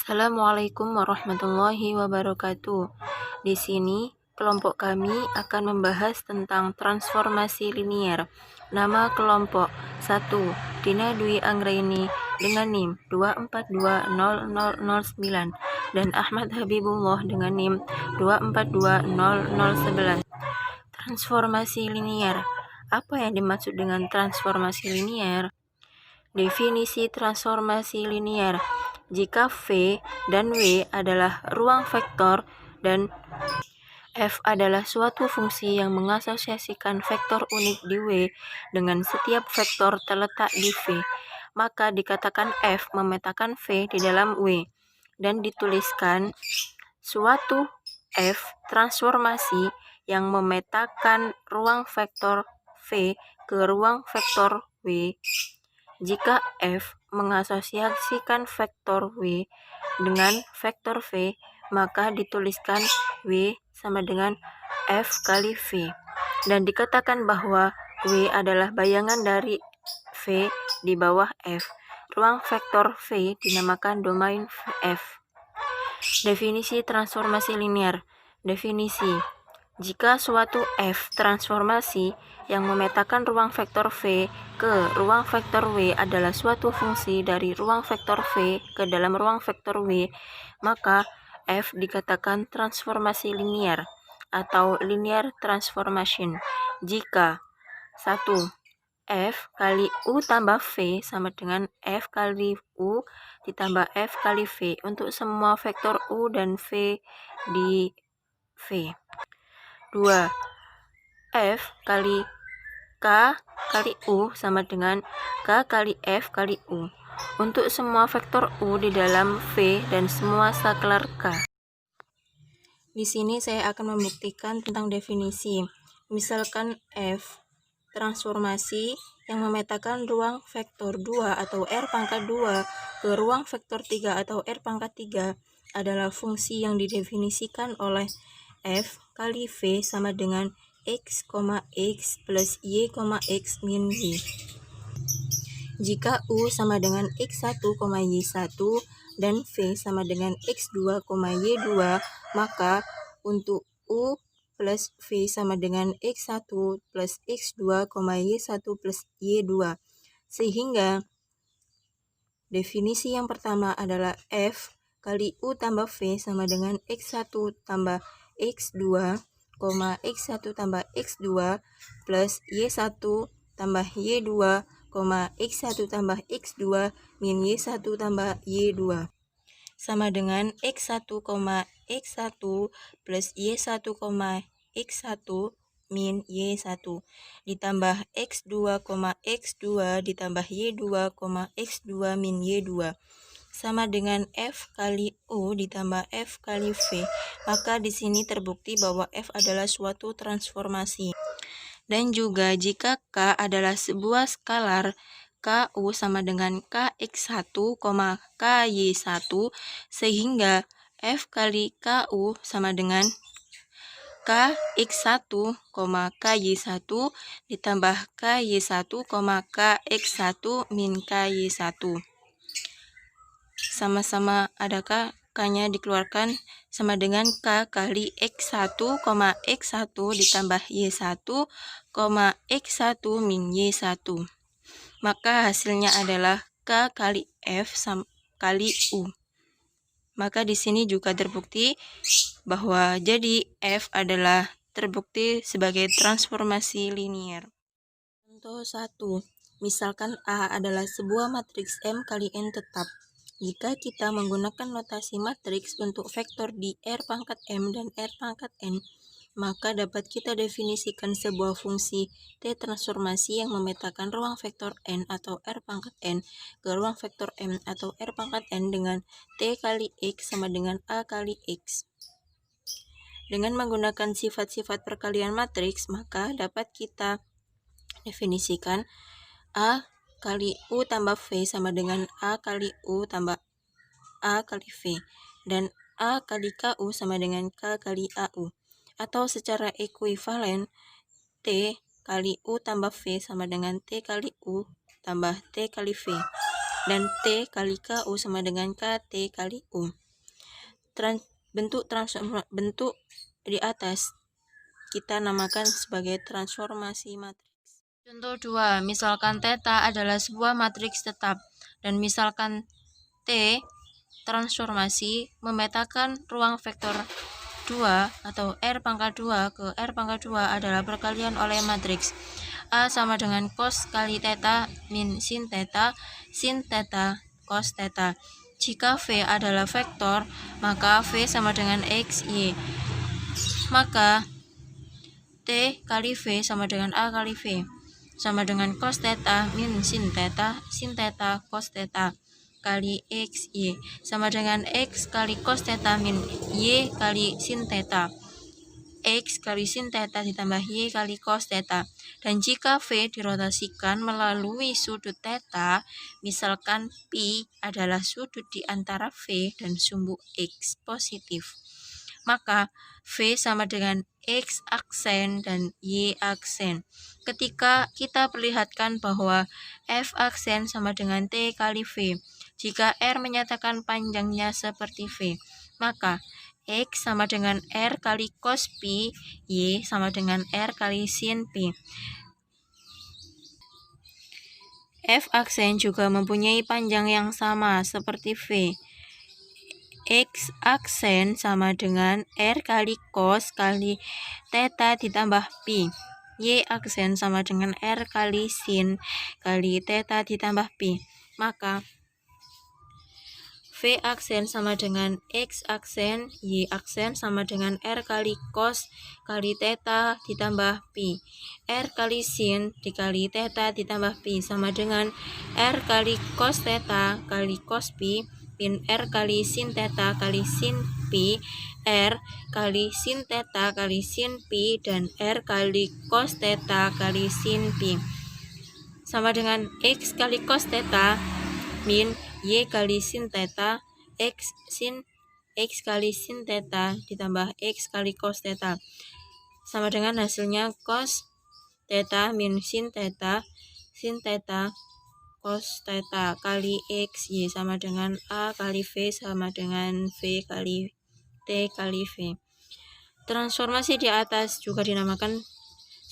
Assalamualaikum warahmatullahi wabarakatuh. Di sini, kelompok kami akan membahas tentang transformasi linier. Nama kelompok 1. Dina Dwi Anggraini dengan NIM 2420009 dan Ahmad Habibullah dengan NIM 2420011. Transformasi linier. Apa yang dimaksud dengan transformasi linier? Definisi transformasi linier. Jika V dan W adalah ruang vektor dan F adalah suatu fungsi yang mengasosiasikan vektor unik di W dengan setiap vektor terletak di V, maka dikatakan F memetakan V di dalam W, dan dituliskan suatu F transformasi yang memetakan ruang vektor V ke ruang vektor W. Jika F mengasosiasikan vektor W dengan vektor V, maka dituliskan W sama dengan F kali V. Dan dikatakan bahwa W adalah bayangan dari V di bawah F. Ruang vektor V dinamakan domain F. Definisi transformasi linier. Definisi: jika suatu F transformasi yang memetakan ruang vektor V ke ruang vektor W adalah suatu fungsi dari ruang vektor V ke dalam ruang vektor W, maka F dikatakan transformasi linier atau linear transformation jika 1. F kali U tambah V sama dengan F kali U ditambah F kali V untuk semua vektor U dan V di V. 2. F kali K kali U sama dengan K kali F kali U untuk semua vektor U di dalam V dan semua saklar K. Di sini saya akan membuktikan tentang definisi. Misalkan F transformasi yang memetakan ruang vektor 2 atau R pangkat 2 ke ruang vektor 3 atau R pangkat 3 adalah fungsi yang didefinisikan oleh F kali V sama dengan X, X plus Y, X min Y. Jika U sama dengan X1, Y1 dan V sama dengan X2, Y2, maka untuk U plus V sama dengan X1 plus X2, Y1 plus Y2. Sehingga definisi yang pertama adalah F kali U tambah V sama dengan X1 tambah X2, X1 tambah X2 plus Y1 tambah Y2, X1 tambah X2 min Y1 tambah Y2 sama dengan X1, X1 plus Y1, X1 min Y1 ditambah X2, X2 ditambah Y2, X2 min Y2 sama dengan F kali U ditambah F kali V. Maka di sini terbukti bahwa F adalah suatu transformasi. Dan juga jika K adalah sebuah skalar, KU sama dengan KX1, KY1, sehingga F kali KU sama dengan KX1, KY1 ditambah KY1, KX1 min KY1. Sama-sama adakah K-nya dikeluarkan sama dengan K kali X1, X1 ditambah Y1, X1 min Y1. Maka hasilnya adalah K kali F kali U. Maka di sini juga terbukti bahwa jadi F adalah terbukti sebagai transformasi linier. Contoh 1. Misalkan A adalah sebuah matriks M kali N tetap. Jika kita menggunakan notasi matriks untuk vektor di R pangkat M dan R pangkat N, maka dapat kita definisikan sebuah fungsi T transformasi yang memetakan ruang vektor N atau R pangkat N ke ruang vektor M atau R pangkat N dengan T kali X sama dengan A kali X. Dengan menggunakan sifat-sifat perkalian matriks, maka dapat kita definisikan A kali U tambah V sama dengan A kali U tambah A kali V, dan A kali KU sama dengan K kali AU. Atau secara ekuivalen, T kali U tambah V sama dengan T kali U tambah T kali V. dan T kali KU sama dengan KT kali U. Bentuk di atas kita namakan sebagai transformasi matriks. Contoh 2, misalkan theta adalah sebuah matriks tetap dan misalkan T transformasi memetakan ruang vektor 2 atau R pangkat 2 ke R pangkat 2 adalah perkalian oleh matriks A sama dengan cos kali theta min sin theta cos theta. Jika V adalah vektor, maka V sama dengan X, Y. Maka T kali V sama dengan A kali V, sama dengan cos theta min sin theta cos theta kali X, Y, sama dengan X kali cos theta min Y kali sin theta. X kali sin theta ditambah Y kali cos theta. Dan jika V dirotasikan melalui sudut theta, misalkan Pi adalah sudut di antara V dan sumbu X positif, maka V sama dengan X aksen dan Y aksen. Ketika kita perlihatkan bahwa F aksen sama dengan T kali V, jika R menyatakan panjangnya seperti V, maka X sama dengan R kali cos Pi, Y sama dengan R kali sin Pi. F aksen juga mempunyai panjang yang sama seperti V. X aksen sama dengan R kali cos kali theta ditambah Pi. Y aksen sama dengan R kali sin kali theta ditambah Pi. Maka V aksen sama dengan X aksen, Y aksen sama dengan R kali cos kali theta ditambah Pi. R kali sin dikali theta ditambah Pi sama dengan R kali cos theta kali cos Pi min R kali sin theta kali sin Pi, R kali sin theta kali sin Pi, dan R kali cos theta kali sin Pi. Sama dengan X kali cos theta min Y kali sin theta, X kali sin theta ditambah X kali cos theta. Sama dengan hasilnya cos theta min sin theta cos theta kali X, Y sama dengan A kali V sama dengan V kali T kali V. Transformasi di atas juga dinamakan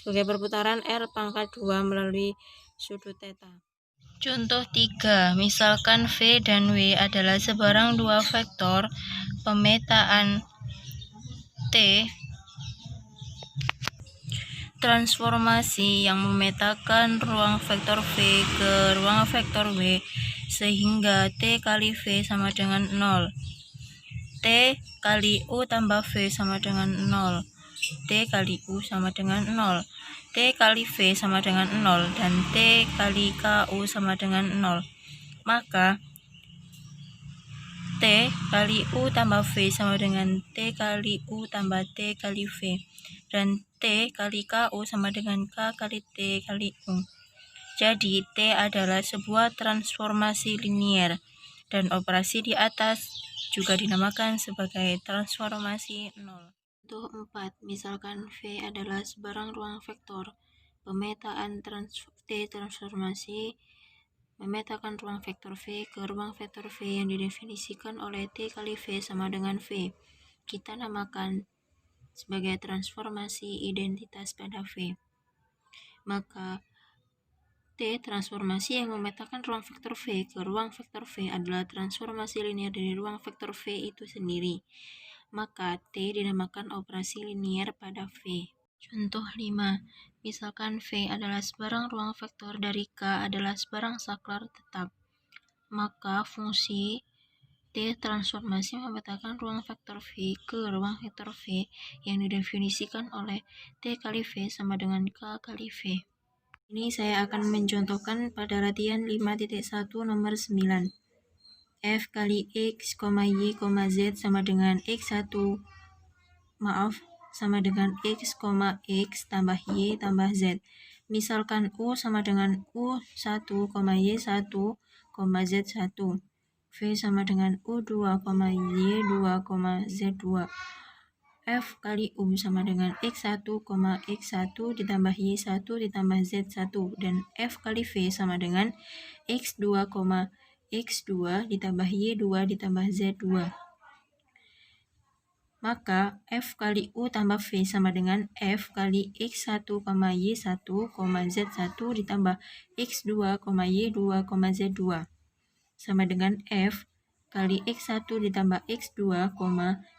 sebagai perputaran R pangkat 2 melalui sudut theta. Contoh 3, misalkan V dan W adalah sebarang dua vektor pemetaan T transformasi yang memetakan ruang vektor V ke ruang vektor W sehingga T kali V sama dengan 0. T kali U tambah V sama dengan 0. T kali U sama dengan 0. T kali V sama dengan 0 dan T kali KU sama dengan 0. Maka T kali U tambah V sama dengan T kali U tambah T kali V, dan T kali KU sama dengan K kali T kali U. Jadi T adalah sebuah transformasi linier, dan operasi di atas juga dinamakan sebagai transformasi nol. Contoh 4, misalkan V adalah sebarang ruang vektor pemetaan T transformasi memetakan ruang vektor V ke ruang vektor V yang didefinisikan oleh T kali V sama dengan V. Kita namakan sebagai transformasi identitas pada V. Maka T transformasi yang memetakan ruang vektor V ke ruang vektor V adalah transformasi linier dari ruang vektor V itu sendiri. Maka T dinamakan operasi linier pada V. Contoh 5, misalkan V adalah sebarang ruang vektor dari K adalah sebarang saklar tetap. Maka fungsi T transformasi memetakan ruang vektor V ke ruang vektor V yang didefinisikan oleh T kali V sama dengan K kali V. Ini saya akan mencontohkan pada latihan 5.1 nomor 9. F kali X, Y, Z sama dengan sama dengan X, X tambah Y tambah Z. Misalkan U sama dengan U1, Y1, Z1. V sama dengan U2, Y2, Z2. F kali U sama dengan X1, X1 ditambah Y1 ditambah Z1, dan F kali V sama dengan X2, X2 ditambah Y2 ditambah Z2. Maka F kali U tambah V sama dengan F kali X1, Y1, Z1 ditambah X2, Y2, Z2. Sama dengan F kali X1 ditambah X2,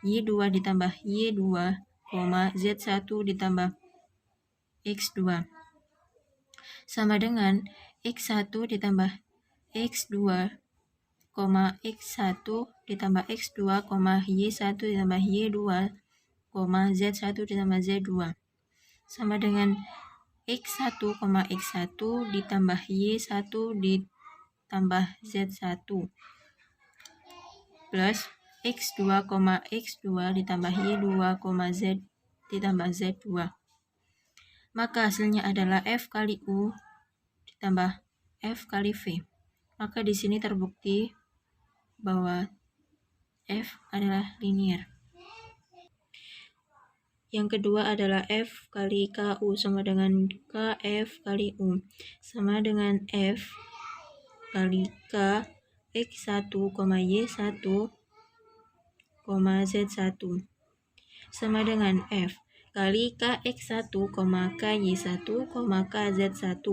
Y2 ditambah Y2, Z1 ditambah X2. Sama dengan X1 ditambah X2, X1 ditambah X2, Y1 ditambah Y2, Z1 ditambah Z2. Sama dengan X1, X1 ditambah Y1 ditambah Z1 plus X2, X2 ditambah Y2, Z ditambah Z2. Maka hasilnya adalah F kali U ditambah F kali V. Maka di sini terbukti bahwa F adalah linier. Yang kedua adalah F kali KU sama dengan KF kali U sama dengan F kali K X1, Y1, Z1 sama dengan F kali KX1, KY1, KZ1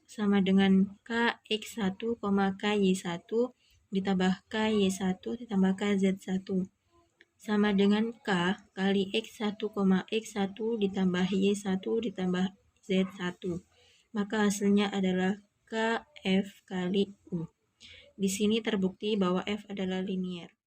sama dengan KX1, KY1 ditambah KY1 ditambah KZ1 sama dengan K kali X1, X1 ditambah Y1 ditambah Z1. Maka hasilnya adalah KF kali U. Di sini terbukti bahwa F adalah linier.